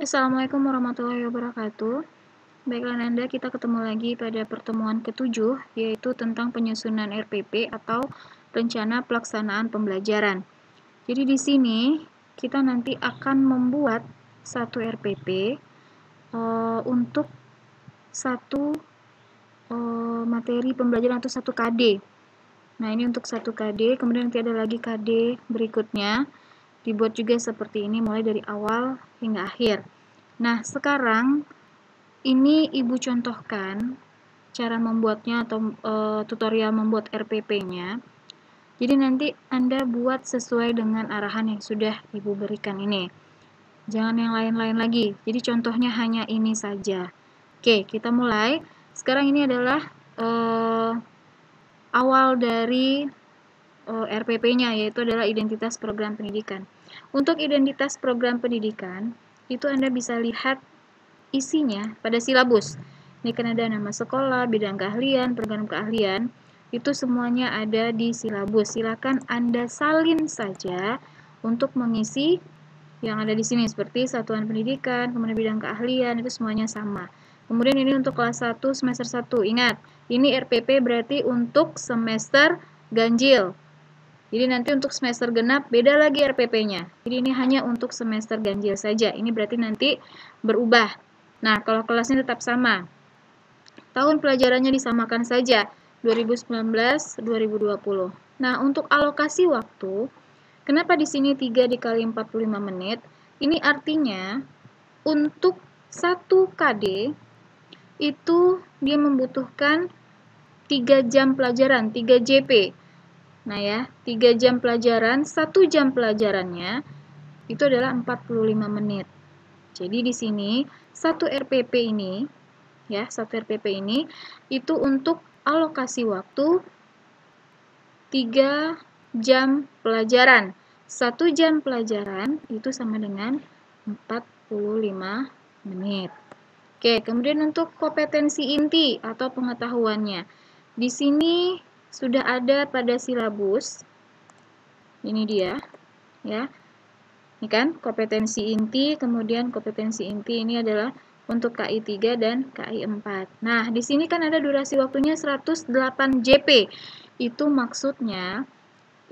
Assalamualaikum warahmatullahi wabarakatuh. Baiklah Nanda, kita ketemu lagi pada pertemuan ke-7, yaitu tentang penyusunan RPP atau Rencana Pelaksanaan Pembelajaran. Jadi di sini kita nanti akan membuat satu RPP untuk satu materi pembelajaran atau satu KD. Nah, ini untuk satu KD, kemudian nanti ada lagi KD berikutnya. Dibuat juga seperti ini mulai dari awal hingga akhir. Nah, sekarang ini Ibu contohkan cara membuatnya atau tutorial membuat RPP-nya. Jadi nanti Anda buat sesuai dengan arahan yang sudah Ibu berikan ini. Jangan yang lain-lain lagi. Jadi contohnya hanya ini saja. Oke, kita mulai. Sekarang ini adalah awal dari RPP-nya, yaitu adalah identitas program pendidikan. Untuk identitas program pendidikan, itu Anda bisa lihat isinya pada silabus. Ini kan ada nama sekolah, bidang keahlian, program keahlian, itu semuanya ada di silabus. Silakan Anda salin saja untuk mengisi yang ada di sini, seperti satuan pendidikan, kemudian bidang keahlian, itu semuanya sama. Kemudian ini untuk kelas 1 semester 1. Ingat, ini RPP berarti untuk semester ganjil. Jadi nanti untuk semester genap beda lagi RPP-nya. Jadi ini hanya untuk semester ganjil saja. Ini berarti nanti berubah. Nah, kalau kelasnya tetap sama. Tahun pelajarannya disamakan saja, 2019-2020. Nah, untuk alokasi waktu, kenapa di sini 3 dikali 45 menit? Ini artinya untuk 1 KD itu dia membutuhkan 3 jam pelajaran, 3 JP. Nah ya, 3 jam pelajaran, 1 jam pelajarannya itu adalah 45 menit. Jadi di sini satu RPP ini ya, satu RPP ini itu untuk alokasi waktu 3 jam pelajaran. 1 jam pelajaran itu sama dengan 45 menit. Oke, kemudian untuk kompetensi inti atau pengetahuannya. Di sini sudah ada pada silabus. Ini dia, ya. Ini kan kompetensi inti, kemudian kompetensi inti ini adalah untuk KI 3 dan KI 4. Nah, di sini kan ada durasi waktunya 108 JP. Itu maksudnya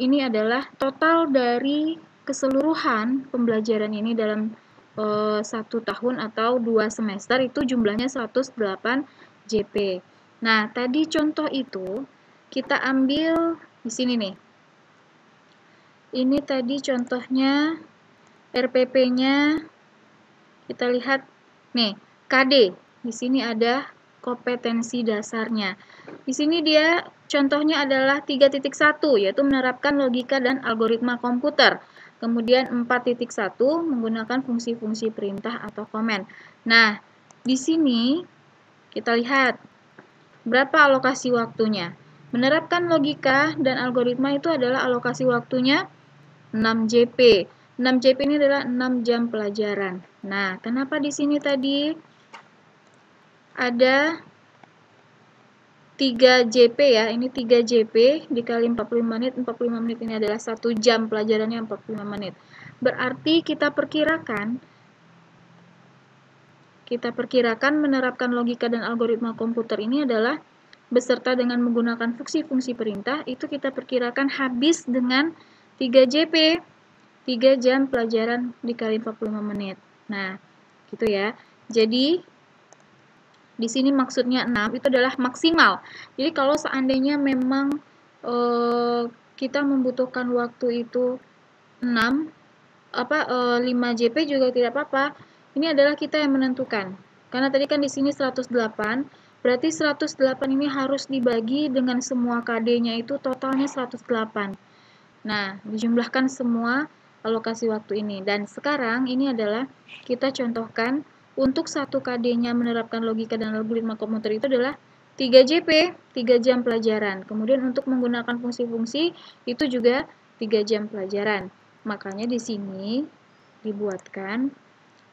ini adalah total dari keseluruhan pembelajaran ini dalam 1 tahun atau 2 semester itu jumlahnya 108 JP. Nah, tadi contoh itu kita ambil di sini nih. Ini tadi contohnya RPP-nya, kita lihat nih, KD. Di sini ada kompetensi dasarnya. Di sini dia contohnya adalah 3.1, yaitu menerapkan logika dan algoritma komputer. Kemudian 4.1 menggunakan fungsi-fungsi perintah atau komen. Nah, di sini kita lihat berapa alokasi waktunya. Menerapkan logika dan algoritma itu adalah alokasi waktunya 6 JP. 6 JP ini adalah 6 jam pelajaran. Nah, kenapa di sini tadi ada 3 JP ya? Ini 3 JP dikali 45 menit. 45 menit ini adalah 1 jam pelajarannya 45 menit. Berarti kita perkirakan menerapkan logika dan algoritma komputer ini adalah beserta dengan menggunakan fungsi-fungsi perintah, itu kita perkirakan habis dengan 3 JP. 3 jam pelajaran dikali 45 menit. Nah, gitu ya. Jadi, di sini maksudnya 6 itu adalah maksimal. Jadi, kalau seandainya memang kita membutuhkan waktu itu 5 JP juga tidak apa-apa. Ini adalah kita yang menentukan. Karena tadi kan di sini 108, berarti 108 ini harus dibagi dengan semua KD-nya itu totalnya 108. Nah, dijumlahkan semua alokasi waktu ini. Dan sekarang ini adalah kita contohkan untuk satu KD-nya menerapkan logika dan algoritma komputer itu adalah 3 JP, 3 jam pelajaran. Kemudian untuk menggunakan fungsi-fungsi itu juga 3 jam pelajaran. Makanya di sini dibuatkan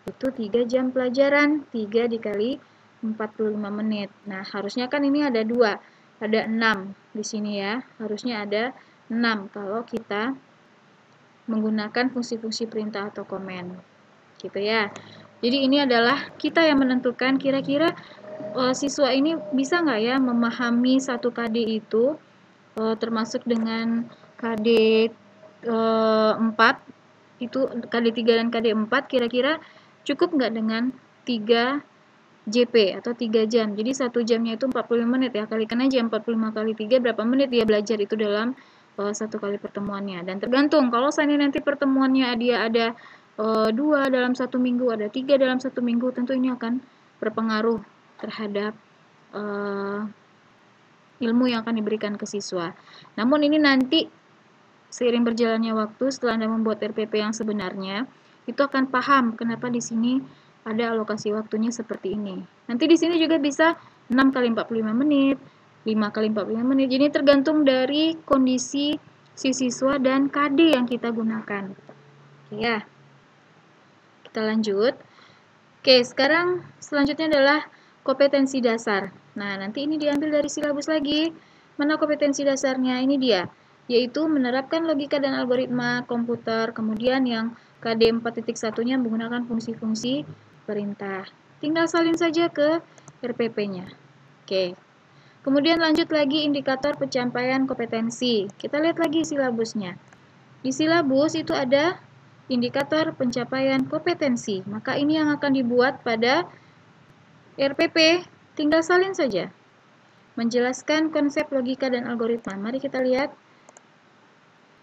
itu 3 jam pelajaran, 3 dikali 45 menit. Nah, harusnya kan ini ada 2, ada 6 di sini ya. Harusnya ada 6 kalau kita menggunakan fungsi-fungsi perintah atau komen. Gitu ya. Jadi ini adalah kita yang menentukan kira-kira siswa ini bisa nggak ya memahami satu KD itu, termasuk dengan KD 4, itu KD 3 dan KD 4 kira-kira cukup nggak dengan 3 JP atau 3 jam. Jadi 1 jamnya itu 45 menit ya, kalikan aja 45 kali 3 berapa menit dia belajar itu dalam satu kali pertemuannya. Dan tergantung kalau seandainya nanti pertemuannya dia ada 2 dalam 1 minggu, ada 3 dalam 1 minggu, tentu ini akan berpengaruh terhadap ilmu yang akan diberikan ke siswa. Namun ini nanti seiring berjalannya waktu setelah Anda membuat RPP yang sebenarnya, itu akan paham kenapa di sini ada alokasi waktunya seperti ini. Nanti di sini juga bisa 6 kali 45 menit, 5 kali 45 menit. Jadi tergantung dari kondisi si siswa dan KD yang kita gunakan. Oke ya. Kita lanjut. Oke, sekarang selanjutnya adalah kompetensi dasar. Nah, nanti ini diambil dari silabus lagi. Mana kompetensi dasarnya? Ini dia, yaitu menerapkan logika dan algoritma komputer. Kemudian yang KD 4.1-nya menggunakan fungsi-fungsi perintah. Tinggal salin saja ke RPP-nya. Oke. Kemudian lanjut lagi indikator pencapaian kompetensi. Kita lihat lagi silabusnya. Di silabus itu ada indikator pencapaian kompetensi. Maka ini yang akan dibuat pada RPP, tinggal salin saja. Menjelaskan konsep logika dan algoritma. Mari kita lihat.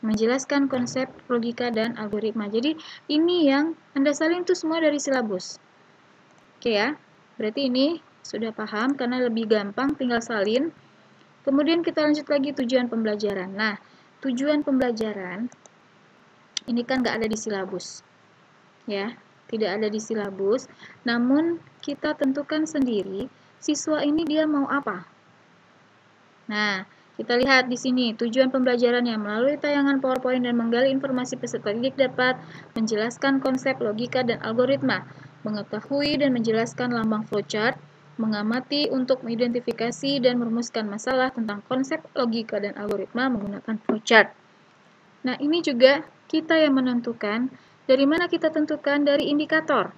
Menjelaskan konsep logika dan algoritma. Jadi ini yang Anda salin itu semua dari silabus. Oke ya. Berarti ini sudah paham karena lebih gampang tinggal salin. Kemudian kita lanjut lagi tujuan pembelajaran. Nah, tujuan pembelajaran ini kan nggak ada di silabus, ya, tidak ada di silabus. Namun kita tentukan sendiri siswa ini dia mau apa. Nah, kita lihat di sini tujuan pembelajarannya melalui tayangan PowerPoint dan menggali informasi peserta didik dapat menjelaskan konsep logika dan algoritma, mengetahui dan menjelaskan lambang flowchart, mengamati untuk mengidentifikasi dan merumuskan masalah tentang konsep logika dan algoritma menggunakan flowchart. Nah, ini juga kita yang menentukan. Dari mana kita tentukan? Dari indikator.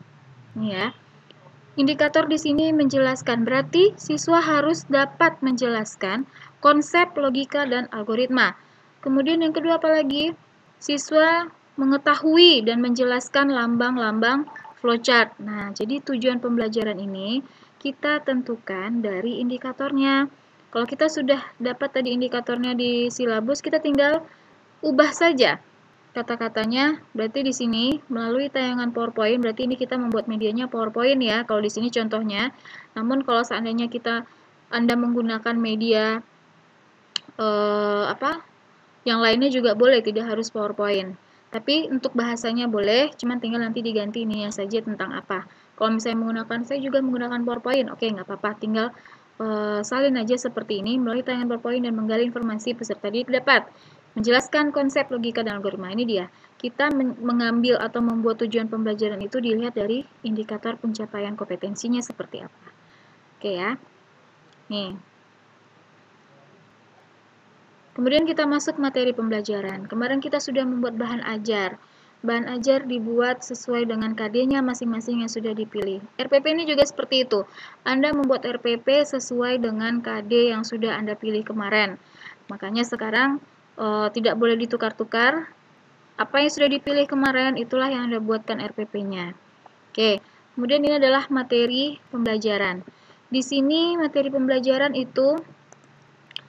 Ini ya. Indikator di sini menjelaskan, berarti siswa harus dapat menjelaskan konsep logika dan algoritma. Kemudian yang kedua apa lagi? Siswa mengetahui dan menjelaskan lambang-lambang flowchart. Nah, jadi tujuan pembelajaran ini kita tentukan dari indikatornya. Kalau kita sudah dapat tadi indikatornya di silabus, kita tinggal ubah saja kata-katanya. Berarti di sini melalui tayangan PowerPoint, berarti ini kita membuat medianya PowerPoint ya, kalau di sini contohnya. Namun kalau seandainya Anda menggunakan media yang lainnya juga boleh, tidak harus PowerPoint. Tapi untuk bahasanya boleh, cuman tinggal nanti diganti ininya saja tentang apa. Kalau misalnya saya juga menggunakan PowerPoint, oke, nggak apa-apa, tinggal salin aja seperti ini melalui tayangan PowerPoint dan menggali informasi peserta didik dapat menjelaskan konsep logika dan algoritma. Ini dia, kita mengambil atau membuat tujuan pembelajaran itu dilihat dari indikator pencapaian kompetensinya seperti apa. Oke ya. Nih. Kemudian kita masuk materi pembelajaran. Kemarin kita sudah membuat bahan ajar. Bahan ajar dibuat sesuai dengan KD-nya masing-masing yang sudah dipilih. RPP ini juga seperti itu. Anda membuat RPP sesuai dengan KD yang sudah Anda pilih kemarin. Makanya sekarang tidak boleh ditukar-tukar. Apa yang sudah dipilih kemarin, itulah yang Anda buatkan RPP-nya. Oke, kemudian ini adalah materi pembelajaran. Di sini materi pembelajaran itu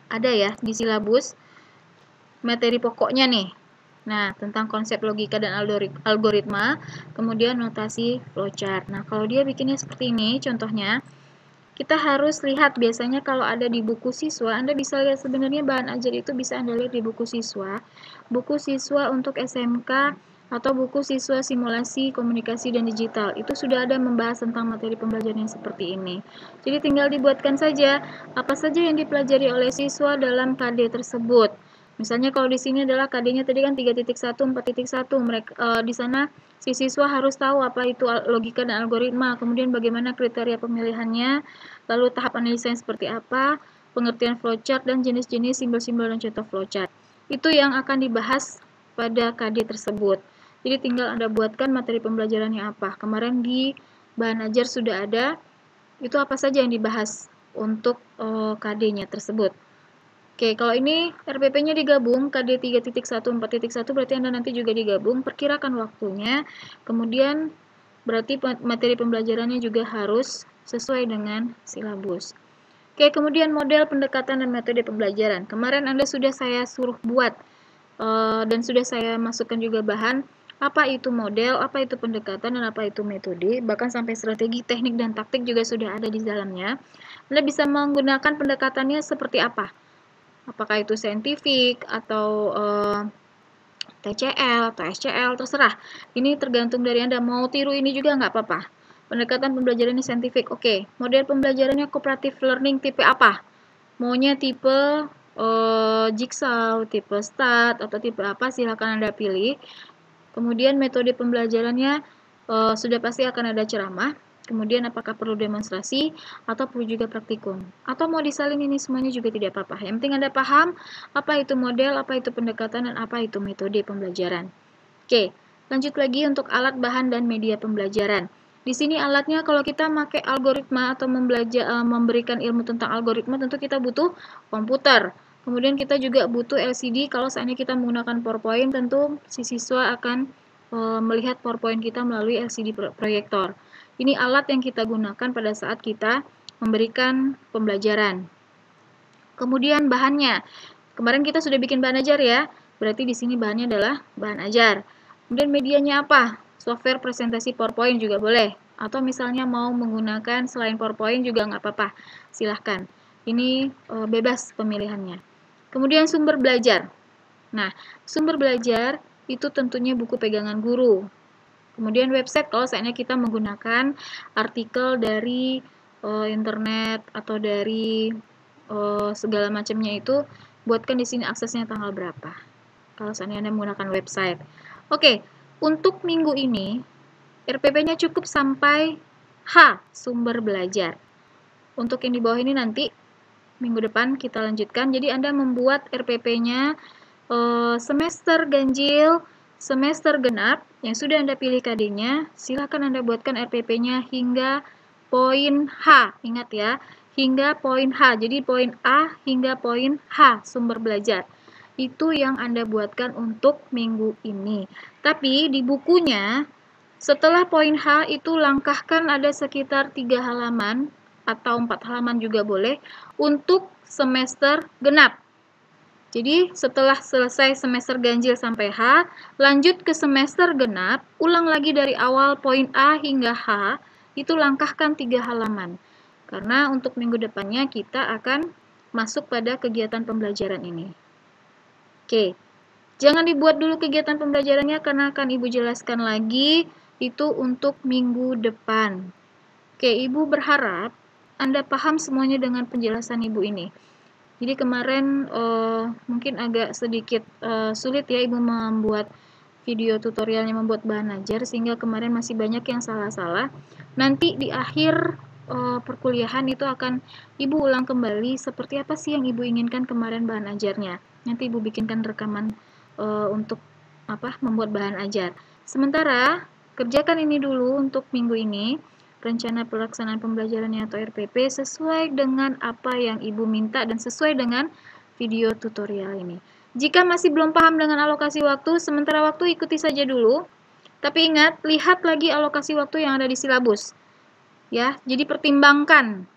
ada ya di silabus. Materi pokoknya nih. Nah, tentang konsep logika dan algoritma, kemudian notasi flowchart. Nah, kalau dia bikinnya seperti ini, contohnya, kita harus lihat biasanya kalau ada di buku siswa, Anda bisa lihat sebenarnya bahan ajar itu bisa Anda lihat di buku siswa untuk SMK atau buku siswa simulasi komunikasi dan digital. Itu sudah ada membahas tentang materi pembelajaran yang seperti ini. Jadi tinggal dibuatkan saja apa saja yang dipelajari oleh siswa dalam KD tersebut. Misalnya kalau di sini adalah KD-nya tadi kan 3.1, 4.1, mereka di sana si siswa harus tahu apa itu logika dan algoritma, kemudian bagaimana kriteria pemilihannya, lalu tahap analisanya seperti apa, pengertian flowchart dan jenis-jenis simbol-simbol dan contoh flowchart. Itu yang akan dibahas pada KD tersebut. Jadi tinggal Anda buatkan materi pembelajarannya apa. Kemarin di bahan ajar sudah ada, itu apa saja yang dibahas untuk KD-nya tersebut. Oke, kalau ini RPP-nya digabung, KD 3.1, 4.1 berarti Anda nanti juga digabung, perkirakan waktunya, kemudian berarti materi pembelajarannya juga harus sesuai dengan silabus. Oke, kemudian model pendekatan dan metode pembelajaran. Kemarin Anda sudah saya suruh buat dan sudah saya masukkan juga bahan, apa itu model, apa itu pendekatan, dan apa itu metode, bahkan sampai strategi, teknik, dan taktik juga sudah ada di dalamnya. Anda bisa menggunakan pendekatannya seperti apa? Apakah itu saintifik atau TCL atau SCL, terserah. Ini tergantung dari Anda. Mau tiru ini juga nggak apa-apa. Pendekatan pembelajarannya saintifik. Oke, model pembelajarannya cooperative learning tipe apa? Maunya tipe Jigsaw, tipe STAT, atau tipe apa, silakan Anda pilih. Kemudian metode pembelajarannya sudah pasti akan ada ceramah. Kemudian apakah perlu demonstrasi atau perlu juga praktikum. Atau mau disalin ini semuanya juga tidak apa-apa. Yang penting Anda paham apa itu model, apa itu pendekatan, dan apa itu metode pembelajaran. Oke, lanjut lagi untuk alat, bahan, dan media pembelajaran. Di sini alatnya kalau kita pakai algoritma atau memberikan ilmu tentang algoritma, tentu kita butuh komputer. Kemudian kita juga butuh LCD. Kalau seandainya kita menggunakan PowerPoint, tentu si siswa akan melihat PowerPoint kita melalui LCD proyektor. Ini alat yang kita gunakan pada saat kita memberikan pembelajaran. Kemudian bahannya. Kemarin kita sudah bikin bahan ajar ya. Berarti di sini bahannya adalah bahan ajar. Kemudian medianya apa? Software presentasi PowerPoint juga boleh. Atau misalnya mau menggunakan selain PowerPoint juga nggak apa-apa. Silahkan. Ini bebas pemilihannya. Kemudian sumber belajar. Nah, sumber belajar itu tentunya buku pegangan guru. Kemudian website kalau seandainya kita menggunakan artikel dari internet atau dari segala macamnya itu, buatkan di sini aksesnya tanggal berapa. Kalau seandainya Anda menggunakan website. Oke, untuk minggu ini RPP-nya cukup sampai H, sumber belajar. Untuk yang di bawah ini nanti minggu depan kita lanjutkan. Jadi Anda membuat RPP-nya semester ganjil, semester genap, yang sudah Anda pilih KD-nya, silakan Anda buatkan RPP-nya hingga poin H. Ingat ya, hingga poin H. Jadi poin A hingga poin H, sumber belajar. Itu yang Anda buatkan untuk minggu ini. Tapi di bukunya, setelah poin H itu langkahkan ada sekitar 3 halaman, atau 4 halaman juga boleh, untuk semester genap. Jadi setelah selesai semester ganjil sampai H, lanjut ke semester genap, ulang lagi dari awal poin A hingga H, itu langkahkan 3 halaman. Karena untuk minggu depannya kita akan masuk pada kegiatan pembelajaran ini. Oke, jangan dibuat dulu kegiatan pembelajarannya karena akan Ibu jelaskan lagi itu untuk minggu depan. Oke, Ibu berharap Anda paham semuanya dengan penjelasan Ibu ini. Jadi kemarin mungkin agak sedikit sulit ya Ibu membuat video tutorialnya, membuat bahan ajar, sehingga kemarin masih banyak yang salah-salah. Nanti di akhir perkuliahan itu akan Ibu ulang kembali seperti apa sih yang Ibu inginkan kemarin bahan ajarnya. Nanti Ibu bikinkan rekaman untuk membuat bahan ajar. Sementara kerjakan ini dulu untuk minggu ini. Rencana pelaksanaan pembelajarannya atau RPP sesuai dengan apa yang Ibu minta dan sesuai dengan video tutorial ini. Jika masih belum paham dengan alokasi waktu, sementara waktu ikuti saja dulu. Tapi ingat, lihat lagi alokasi waktu yang ada di silabus. Ya, jadi pertimbangkan.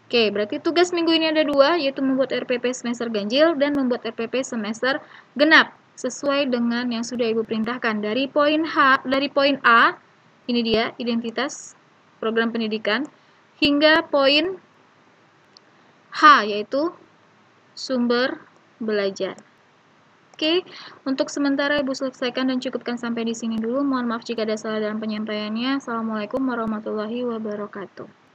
Oke, berarti tugas minggu ini ada 2, yaitu membuat RPP semester ganjil dan membuat RPP semester genap. Sesuai dengan yang sudah Ibu perintahkan. Dari poin A, ini dia, identitas program pendidikan, hingga poin H, yaitu sumber belajar. Oke, untuk sementara Ibu selesaikan dan cukupkan sampai di sini dulu. Mohon maaf jika ada salah dalam penyampaiannya. Assalamualaikum warahmatullahi wabarakatuh.